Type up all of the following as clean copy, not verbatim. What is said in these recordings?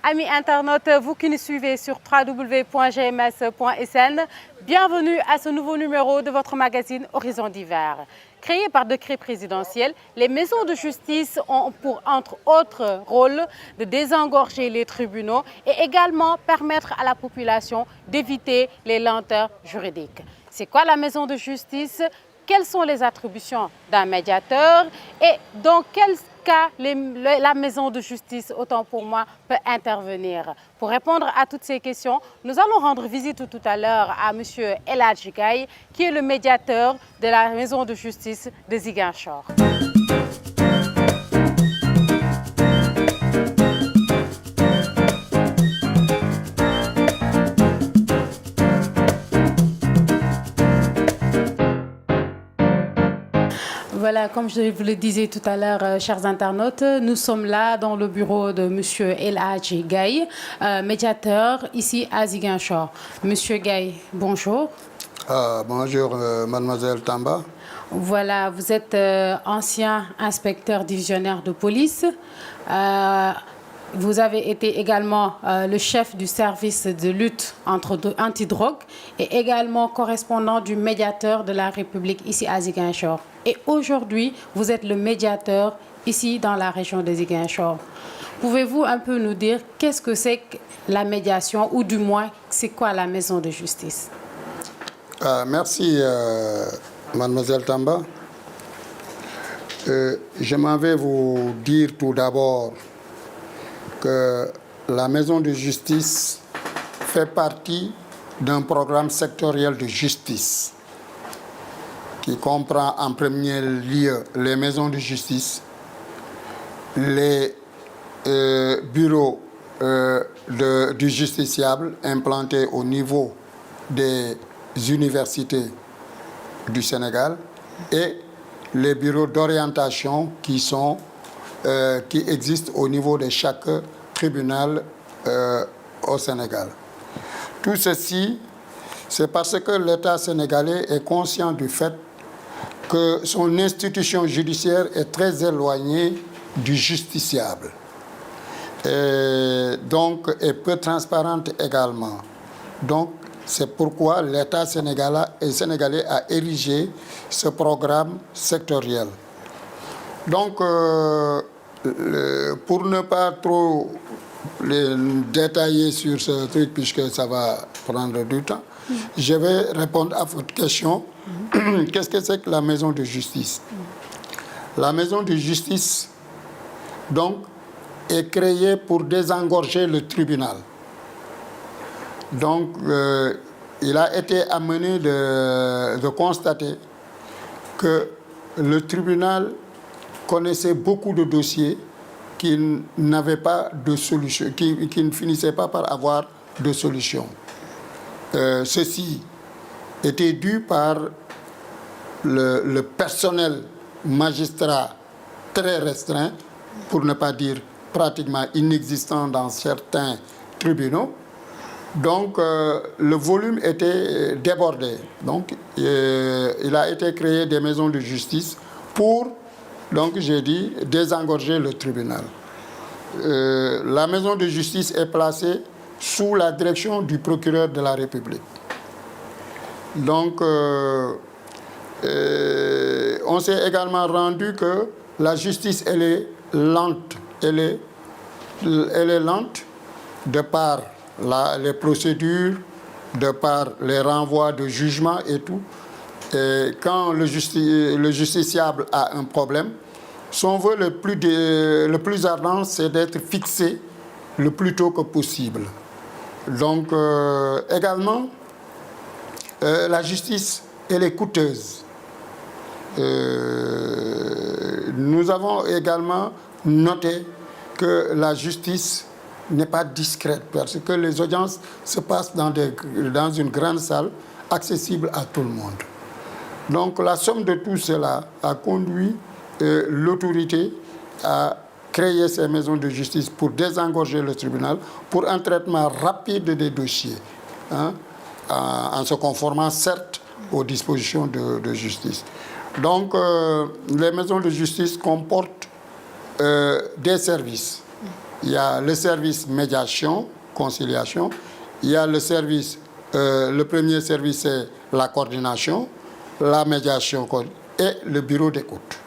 Amis internautes, vous qui nous suivez sur www.gms.sn, bienvenue à ce nouveau numéro de votre magazine Horizon d'hiver. Créé par décret présidentiel, les maisons de justice ont pour, entre autres rôles, de désengorger les tribunaux et également permettre à la population d'éviter les lenteurs juridiques. C'est quoi la maison de justice? Quelles sont les attributions d'un médiateur et dans quel cas la maison de justice, autant pour moi, peut intervenir? Pour répondre à toutes ces questions, nous allons rendre visite tout à l'heure à M. El Hadji Gaye, qui est le médiateur de la maison de justice de Ziguinchor. Voilà, comme je vous le disais tout à l'heure, chers internautes, nous sommes là dans le bureau de M. El Hadji Gaye, médiateur ici à Ziguinchor. Monsieur Gaye, bonjour. Bonjour, mademoiselle Tamba. Voilà, vous êtes ancien inspecteur divisionnaire de police. Vous avez été également le chef du service de lutte antidrogue et également correspondant du médiateur de la République ici à Ziguinchor. Et aujourd'hui, vous êtes le médiateur ici dans la région de Ziguinchor. Pouvez-vous un peu nous dire qu'est-ce que c'est que la médiation ou du moins c'est quoi la maison de justice? Merci, mademoiselle Tamba. Je m'en vais vous dire tout d'abord que la maison de justice fait partie d'un programme sectoriel de justice qui comprend en premier lieu les maisons de justice, les bureaux du justiciable implantés au niveau des universités du Sénégal et les bureaux d'orientation qui existent au niveau de chaque tribunal au Sénégal. Tout ceci, c'est parce que l'État sénégalais est conscient du fait que son institution judiciaire est très éloignée du justiciable. Et donc, est peu transparente également. Donc, c'est pourquoi l'État sénégalais a érigé ce programme sectoriel. Donc, pour ne pas trop détailler sur ce truc, puisque ça va prendre du temps, je vais répondre à votre question. Qu'est-ce que c'est que la maison de justice? La maison de justice, donc, est créée pour désengorger le tribunal. Donc, il a été amené de constater que le tribunal connaissait beaucoup de dossiers qui n'avaient pas de solution, qui ne finissaient pas par avoir de solution. Ceci était dû par le personnel magistrat très restreint, pour ne pas dire pratiquement inexistant dans certains tribunaux. Donc, le volume était débordé. Donc, il a été créé des maisons de justice pour, donc j'ai dit, désengorger le tribunal. La maison de justice est placée sous la direction du procureur de la République. Donc, on s'est également rendu que la justice, elle est lente. Elle est lente de par les procédures, de par les renvois de jugement et tout. Et quand le justiciable a un problème, son vœu le plus ardent, c'est d'être fixé le plus tôt que possible. Donc, également, la justice, elle est coûteuse. Nous avons également noté que la justice n'est pas discrète parce que les audiences se passent dans une grande salle accessible à tout le monde. Donc la somme de tout cela a conduit l'autorité à créer ces maisons de justice pour désengorger le tribunal, pour un traitement rapide des dossiers, hein, en se conformant certes aux dispositions de justice. Donc les maisons de justice comportent des services. il y a le service médiation, conciliation, il y a le service, le premier service c'est la coordination, la médiation et le bureau d'écoute.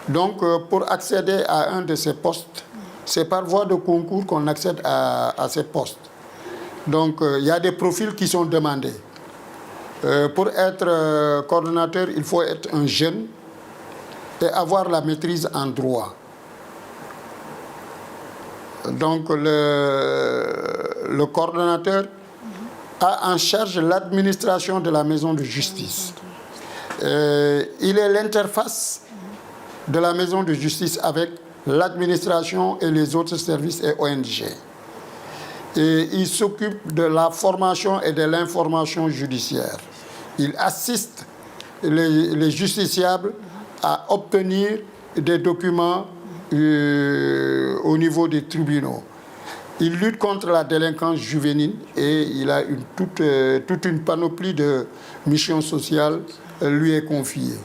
Donc pour accéder à un de ces postes, c'est par voie de concours qu'on accède à ces postes. Donc il y a des profils qui sont demandés. Pour être coordonnateur, il faut être un jeune et avoir la maîtrise en droit. Donc le coordonnateur a en charge l'administration de la maison de justice. Il est l'interface de la maison de justice avec l'administration et les autres services et ONG. Et il s'occupe de la formation et de l'information judiciaire. Il assiste les justiciables à obtenir des documents au niveau des tribunaux. Il lutte contre la délinquance juvénile et il a toute une panoplie de missions sociales lui est confiée.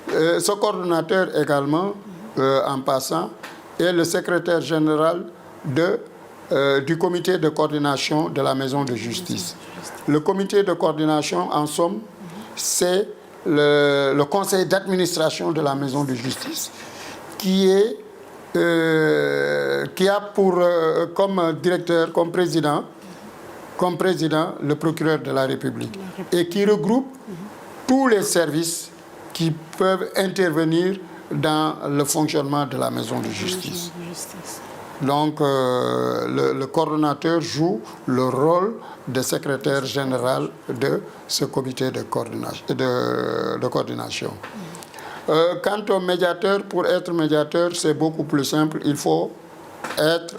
Ce coordonnateur également, en passant, est le secrétaire général du comité de coordination de la maison de justice. Le comité de coordination, en somme, c'est le conseil d'administration de la maison de justice qui a pour comme directeur, comme président le procureur de la République et qui regroupe tous les services qui peuvent intervenir dans le fonctionnement de la maison de justice. Donc le coordonnateur joue le rôle de secrétaire général de ce comité de coordination. Quant au médiateur, pour être médiateur, c'est beaucoup plus simple. Il faut être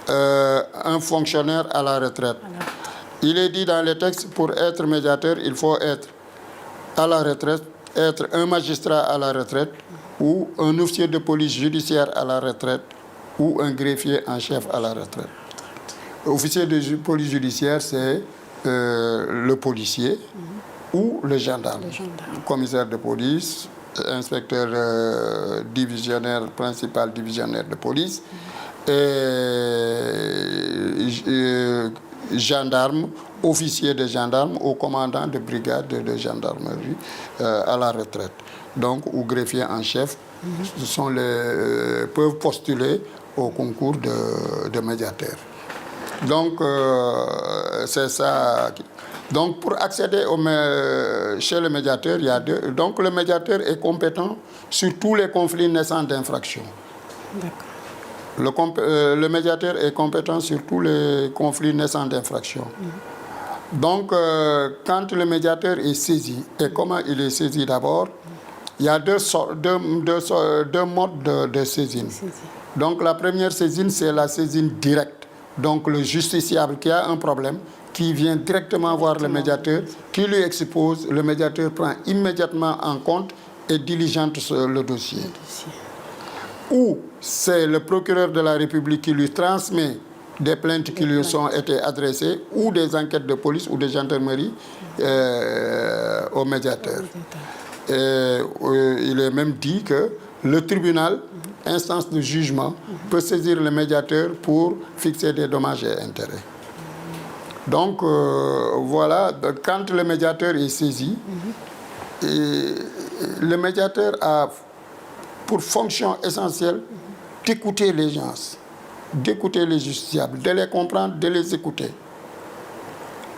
un fonctionnaire à la retraite. Il est dit dans les textes, pour être médiateur, il faut être à la retraite, être un magistrat à la retraite ou un officier de police judiciaire à la retraite ou un greffier en chef à la retraite. Officier de police judiciaire, c'est le policier ou le gendarme. Commissaire de police, inspecteur divisionnaire, principal divisionnaire de police, et gendarme, officier de gendarme ou commandant de brigade de gendarmerie à la retraite. Donc, ou greffier en chef, peuvent postuler au concours de médiateur. Donc, c'est ça. Donc, pour accéder chez le médiateur, il y a deux. Donc, le médiateur est compétent sur tous les conflits naissants d'infraction. Le médiateur est compétent sur tous les conflits naissants d'infraction. Donc, quand le médiateur est saisi, et comment il est saisi d'abord, il y a deux modes de saisine. Donc, la première saisine, c'est la saisine directe. Donc, le justiciable qui a un problème, qui vient directement voir le médiateur, qui lui expose, le médiateur prend immédiatement en compte et diligente le dossier. Ou c'est le procureur de la République qui lui transmet des plaintes qui lui ont été adressées ou des enquêtes de police ou de gendarmerie au médiateur. Et il est même dit que le tribunal, instance de jugement, peut saisir le médiateur pour fixer des dommages et intérêts. Donc, voilà, quand le médiateur est saisi, le médiateur a pour fonction essentielle d'écouter les gens, d'écouter les justiciables, de les comprendre, de les écouter.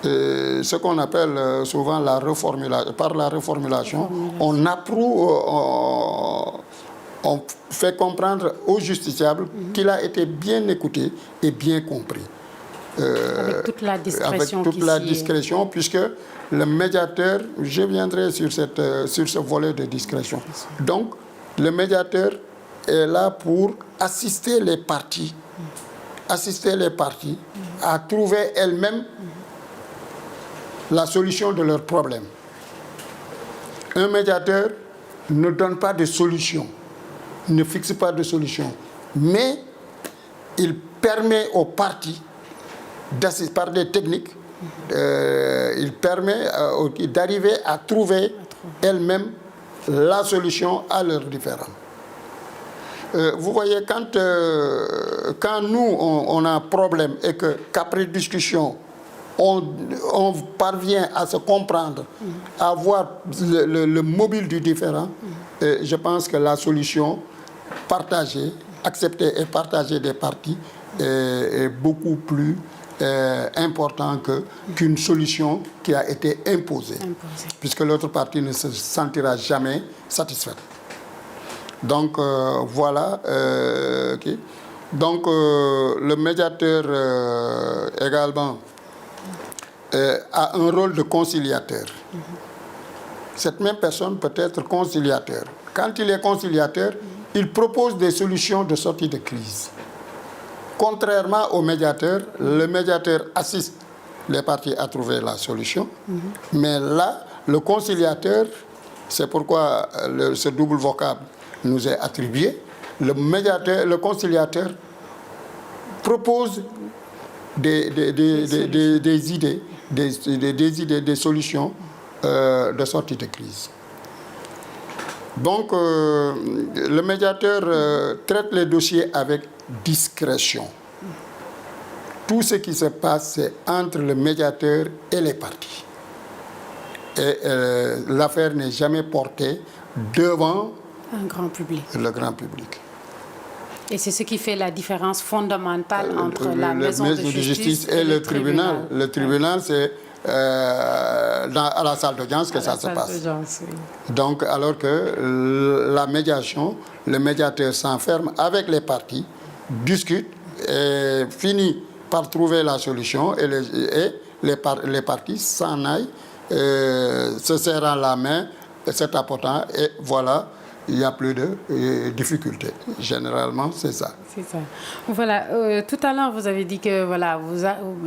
Ce qu'on appelle souvent la reformulation. Par la reformulation, on approuve, on fait comprendre au justiciable qu'il a été bien écouté et bien compris. Avec toute la discrétion. Avec toute la discrétion, puisque le médiateur, je viendrai sur ce volet de discrétion. Donc, le médiateur est là pour assister les parties à trouver elles-mêmes la solution de leurs problèmes. Un médiateur ne donne pas de solution, ne fixe pas de solution, mais il permet aux parties, par des techniques, il permet d'arriver à trouver elles-mêmes la solution à leurs différends. vous voyez, quand nous, on a un problème et qu'après discussion, on parvient à se comprendre, à voir le mobile du différent, je pense que la solution partagée, acceptée et partagée des parties est beaucoup plus important qu'une solution qui a été imposée. Puisque l'autre partie ne se sentira jamais satisfaite. Donc voilà. Okay. Donc le médiateur également a un rôle de conciliateur. Cette même personne peut être conciliateur. Quand il est conciliateur, il propose des solutions de sortie de crise. Contrairement au médiateur, le médiateur assiste les parties à trouver la solution. Mais là, le conciliateur, c'est pourquoi ce double vocable nous est attribué. Le médiateur, le conciliateur propose des idées, des solutions de sortie de crise. Donc, le médiateur traite les dossiers avec discrétion. Tout ce qui se passe, c'est entre le médiateur et les parties. Et l'affaire n'est jamais portée devant un grand public. Le grand public. Et c'est ce qui fait la différence fondamentale entre la maison de justice et le tribunal. Le tribunal, c'est à la salle d'audience que ça se passe. Donc, alors que la médiation, le médiateur s'enferme avec les parties, discute et finit par trouver la solution et les parties s'en aillent, se serrant la main, se tapotant et voilà. Il n'y a plus de difficultés. Généralement, c'est ça. C'est ça. Voilà. Tout à l'heure, vous avez dit que voilà,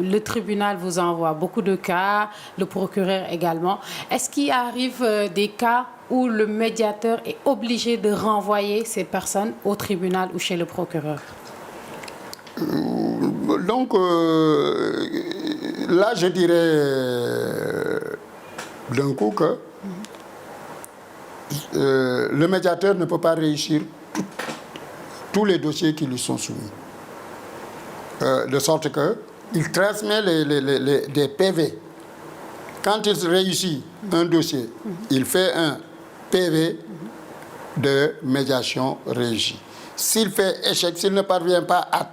le tribunal vous envoie beaucoup de cas, le procureur également. Est-ce qu'il arrive des cas où le médiateur est obligé de renvoyer ces personnes au tribunal ou chez le procureur? Donc, là, je dirais d'un coup que le médiateur ne peut pas réussir tous les dossiers qui lui sont soumis. De sorte qu'il transmet des PV. Quand il réussit un dossier, il fait un PV de médiation réussie. S'il fait échec, s'il ne parvient pas à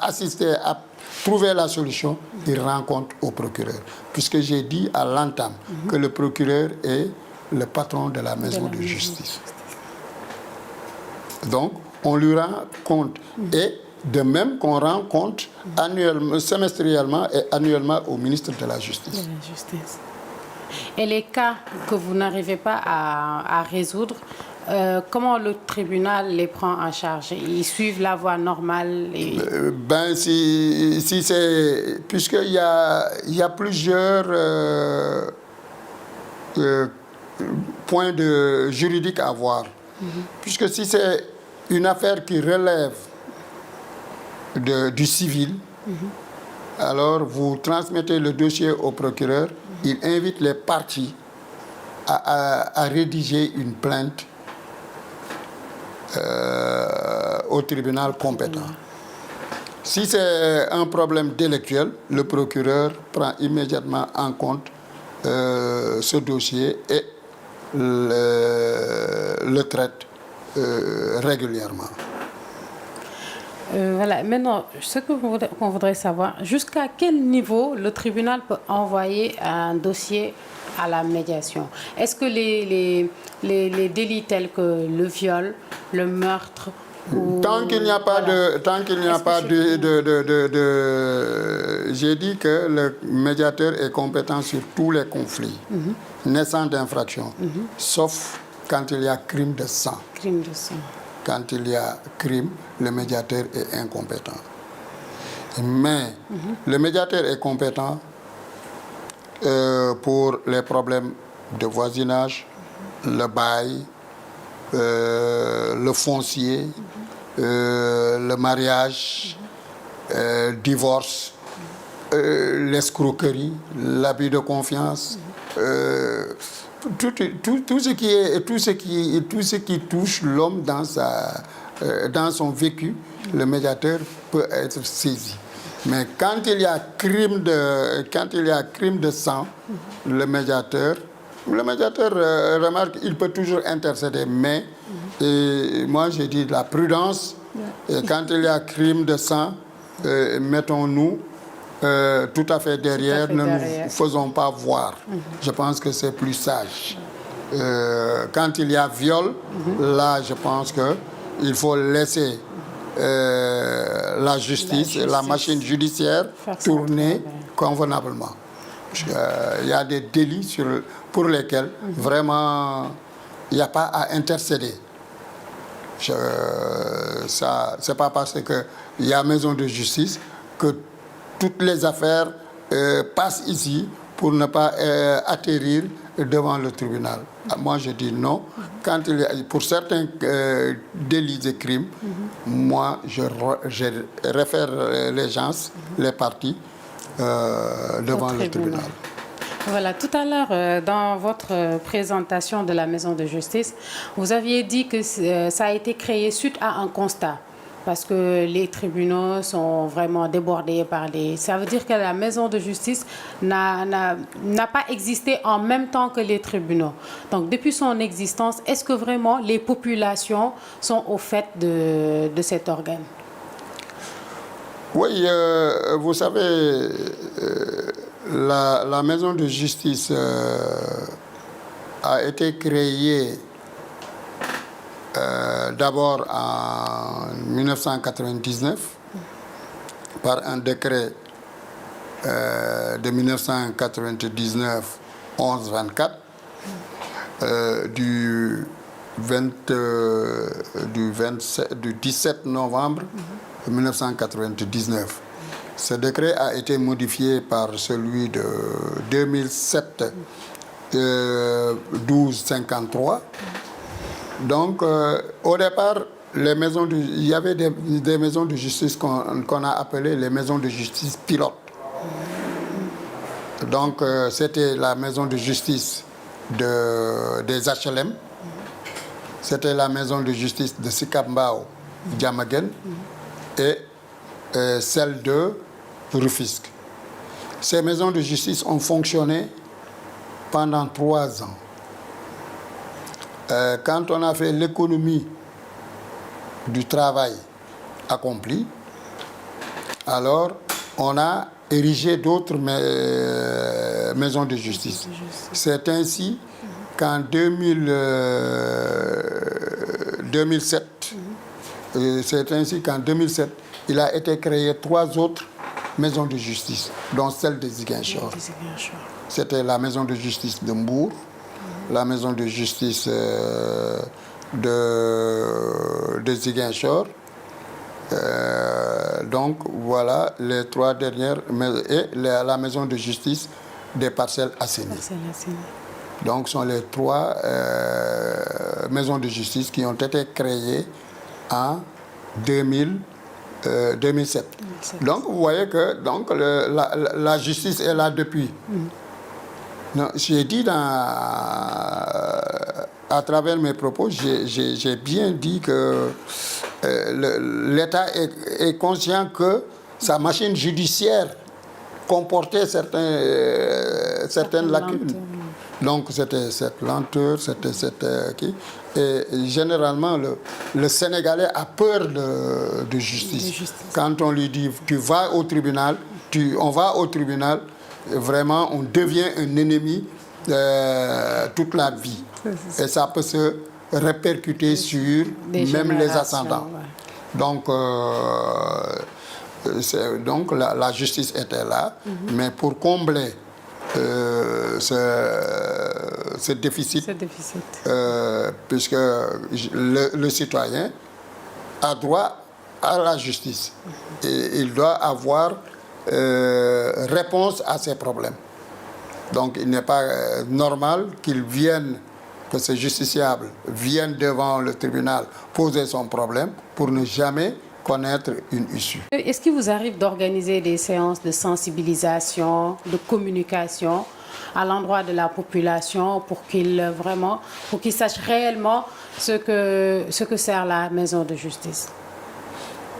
assister, à trouver la solution, il rencontre au procureur. Puisque j'ai dit à l'entame que le procureur est le patron de la maison de justice. Donc, on lui rend compte. Et de même qu'on rend compte annuellement, semestriellement et annuellement au ministre de la Justice. Et les cas que vous n'arrivez pas à résoudre, comment le tribunal les prend en charge? Ils suivent la voie normale si c'est... Puisqu'il y a plusieurs points juridiques à voir. Puisque si c'est une affaire qui relève du civil, alors vous transmettez le dossier au procureur, il invite les parties à rédiger une plainte au tribunal compétent. Si c'est un problème délictuel, le procureur prend immédiatement en compte ce dossier et le traite régulièrement. Voilà. Maintenant, ce qu'on voudrait savoir, jusqu'à quel niveau le tribunal peut envoyer un dossier à la médiation? Est-ce que les délits tels que le viol, le meurtre... Tant qu'il n'y a pas j'ai dit que le médiateur est compétent sur tous les conflits naissant d'infractions, sauf quand il y a crime de sang. Crime de sang. Quand il y a crime, le médiateur est incompétent. Mais le médiateur est compétent pour les problèmes de voisinage, le bail, le foncier, le mariage, divorce, l'escroquerie, l'abus de confiance, tout ce qui touche l'homme dans dans son vécu, le médiateur peut être saisi. Mais quand il y a crime de sang, le médiateur remarque, il peut toujours intercéder, mais moi j'ai dit la prudence, et quand il y a crime de sang, mettons-nous tout à fait derrière, ne nous faisons pas voir. Je pense que c'est plus sage. Quand il y a viol, là je pense qu'il faut laisser la justice, la machine judiciaire tourner convenablement. Il y a des délits pour lesquels vraiment il n'y a pas à intercéder. C'est pas parce qu'il y a maison de justice que toutes les affaires passent ici pour ne pas atterrir devant le tribunal. Moi, je dis non. Quand pour certains délits et crimes, moi, je réfère les gens, les parties, devant le tribunal. Voilà, tout à l'heure, dans votre présentation de la maison de justice, vous aviez dit que ça a été créé suite à un constat. Parce que les tribunaux sont vraiment débordés par les... Ça veut dire que la maison de justice n'a pas existé en même temps que les tribunaux. Donc, depuis son existence, est-ce que vraiment les populations sont au fait de cet organe? Oui, vous savez, la maison de justice a été créée d'abord en 1999 par un décret de 1999-11-24 du 17 novembre 1999. Ce décret a été modifié par celui de 2007-12-53. Donc, au départ, il y avait des maisons de justice qu'on a appelées les maisons de justice pilotes. Donc, c'était la maison de justice des HLM, c'était la maison de justice de Sicap Mbao, Diamaguène, et celle de Rufisque. Ces maisons de justice ont fonctionné pendant 3 ans. Quand on a fait l'économie du travail accompli, alors on a érigé d'autres maisons de justice. C'est ainsi qu'en 2007, il a été créé 3 autres maisons de justice, dont celle de Ziguinchor. C'était la maison de justice de Mbour, la maison de justice de Ziguinchor. Donc voilà les 3 dernières, et la maison de justice des Parcelles Assainies. Donc ce sont les 3 maisons de justice qui ont été créées en 2007. Donc vous voyez que la justice est là depuis. J'ai dit à travers mes propos, j'ai bien dit que l'État est conscient que sa machine judiciaire comportait certaines lacunes. Donc c'était cette lenteur, et généralement le Sénégalais a peur de justice. Quand on lui dit tu vas au tribunal, on va au tribunal, vraiment on devient un ennemi toute la vie. Et ça peut se répercuter sur même les ascendants. Donc, la justice était là, mais pour combler ce déficit, puisque le citoyen a droit à la justice et il doit avoir réponse à ses problèmes. Donc il n'est pas normal que ce justiciable vienne devant le tribunal poser son problème pour ne jamais connaître une issue. Est-ce qu'il vous arrive d'organiser des séances de sensibilisation, de communication à l'endroit de la population pour qu'ils sachent réellement ce que sert la maison de justice?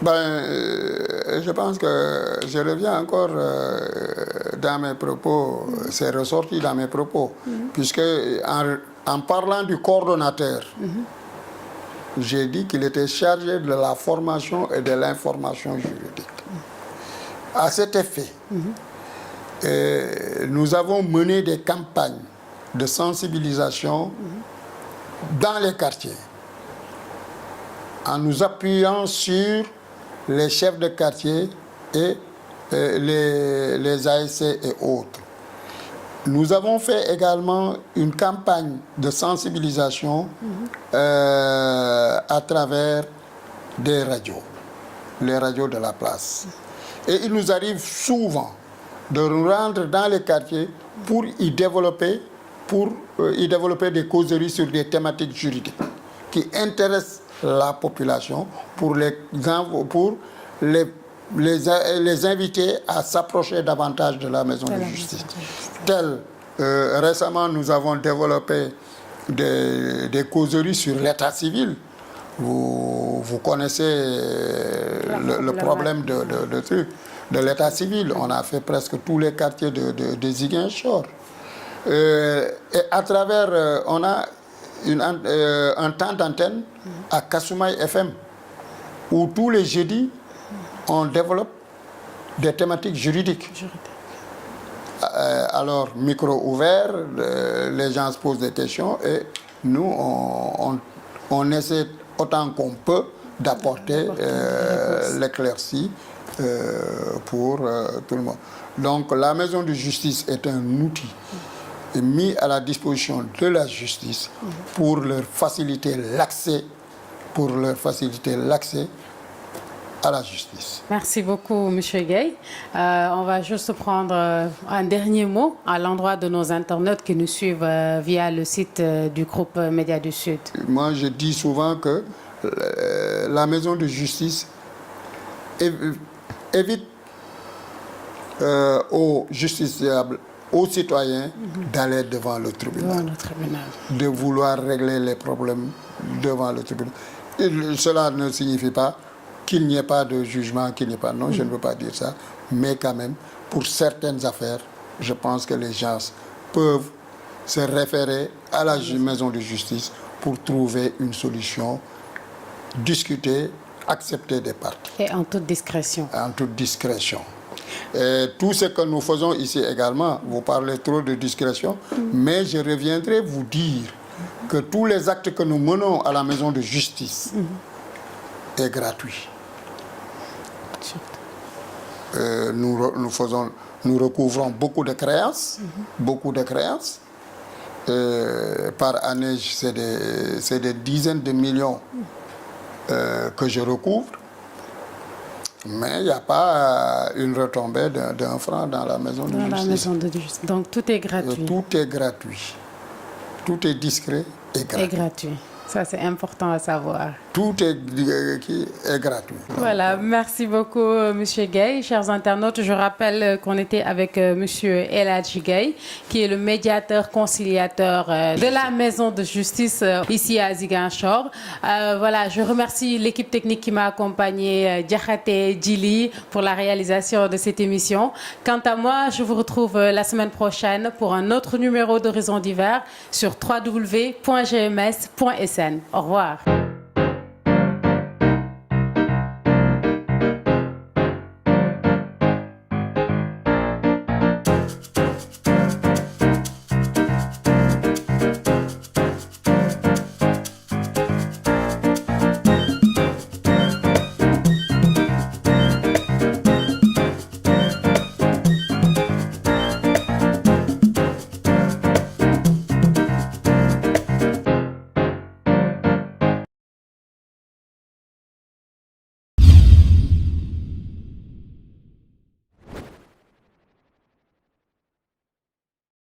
Je pense que je reviens encore dans mes propos, c'est ressorti dans mes propos, puisque en parlant du coordonnateur, j'ai dit qu'il était chargé de la formation et de l'information juridique. À cet effet, nous avons mené des campagnes de sensibilisation dans les quartiers, en nous appuyant sur les chefs de quartier et les ASC et autres. Nous avons fait également une campagne de sensibilisation à travers des radios, les radios de la place. Et il nous arrive souvent de nous rendre dans les quartiers pour y développer des causeries sur des thématiques juridiques qui intéressent la population pour les inviter à s'approcher davantage de la maison de justice. Récemment, nous avons développé des causeries sur l'état civil. Vous connaissez le problème de l'état civil. On a fait presque tous les quartiers de Ziguinchor. Et à travers, on a un temps d'antenne à Kasumai FM, où tous les jeudis, on développe des thématiques juridiques. Alors, micro ouvert, les gens se posent des questions et nous, on essaie autant qu'on peut d'apporter l'éclaircie pour tout le monde. Donc, la maison de justice est un outil mis à la disposition de la justice pour leur faciliter l'accès à la justice. Merci beaucoup, M. Gueye. On va juste prendre un dernier mot à l'endroit de nos internautes qui nous suivent via le site du groupe Médias du Sud. Moi, je dis souvent que la maison de justice évite aux justiciables, aux citoyens, d'aller devant le tribunal, de vouloir régler les problèmes devant le tribunal. Et cela ne signifie pas qu'il n'y ait pas de jugement, qu'il n'y ait pas... Non, je ne veux pas dire ça. Mais quand même, pour certaines affaires, je pense que les gens peuvent se référer à la maison de justice pour trouver une solution, discuter, accepter des parties. Et en toute discrétion. En toute discrétion. Et tout ce que nous faisons ici également, vous parlez trop de discrétion, mais je reviendrai vous dire que tous les actes que nous menons à la maison de justice est gratuit. Nous recouvrons beaucoup de créances, par année, c'est des dizaines de millions que je recouvre, mais il n'y a pas une retombée d'un franc dans la maison de justice. Donc tout est gratuit. Tout est gratuit. Tout est discret et gratuit. Et gratuit. Ça, c'est important à savoir. Tout est gratuit. Voilà, merci beaucoup, M. Gueye. Chers internautes, je rappelle qu'on était avec M. El Hadji Gueye, qui est le médiateur conciliateur de la maison de justice ici à Ziguinchor. Voilà, je remercie l'équipe technique qui m'a accompagné, Diakhaté, Djili, pour la réalisation de cette émission. Quant à moi, je vous retrouve la semaine prochaine pour un autre numéro d'Horizon d'hiver sur www.gms.sn. Au revoir.